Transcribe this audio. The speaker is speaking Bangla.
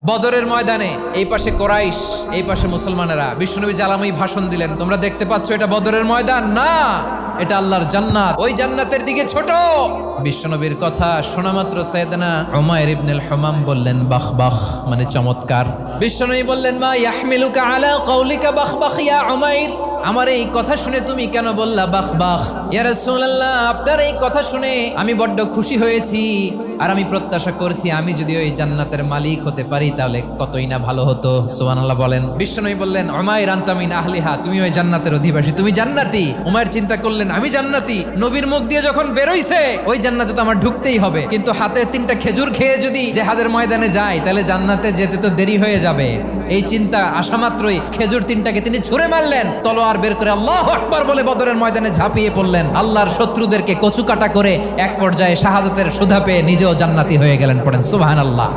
বদরের ময়দানে এই পাশে কোরাইশ, এই পাশে মুসলমানেরা। বিশ্বনবী জালাময়ী ভাষণ দিলেন, তোমরা দেখতে পাচ্ছ এটা বদরের ময়দান না, এটা আল্লাহর জান্নাত, ওই জান্নাতের দিকে ছোট। বিশ্বনবীর কথা শোনা মাত্র সাইয়েদনা উমাইর ইবনুল হুমাম বললেন বাখ বাখ, মানে চমৎকার। বিশ্বনবী বললেন মা ইয়াহমিলুকা আলা কওলিকা বাখ বাখ ইয়া উমাইর, আমার এই কথা শুনে তুমি কেন বললা বাখ বাখ? ইয়া রাসূলুল্লাহ, আপনার এই কথা শুনে আমি বড্ড খুশি হয়েছি, আর আমি প্রত্যাশা করছি আমি যদি ওই জান্নাতের মালিক হতে পারি তাহলে কতই না ভালো হতো। সুবহানাল্লাহ বলেন। বিশ্বনবী বললেন উমাইর আনতা মিন আহলিহা, তুমি ওই জান্নাতের অধিবাসী, তুমি জান্নাতি। উমাইর চিন্তা করলেন আমি জান্নাতি, নবীর মুখ দিয়ে যখন বেরোইছে ওই জান্নাতে তো আমার ঢুকতেই হবে, কিন্তু হাতে 3টা খেজুর খেয়ে যদি জেহাদের ময়দানে যাই তাহলে জান্নাতে যেতে তো দেরি হয়ে যাবে। এই চিন্তা আসা মাত্রই খেজুর 3টাকে তিনি ছুঁড়ে মারলেন, তলোয়ার বের করে আল্লাহু আকবার বলে বদরের ময়দানে ঝাঁপিয়ে পড়লেন। আল্লাহর শত্রুদেরকে কচুকাটা করে এক পর্যায়ে শাহাদাতের সুধা পেয়ে নিজেও জান্নাতি হয়ে গেলেন। পড়েন সুবহানাল্লাহ।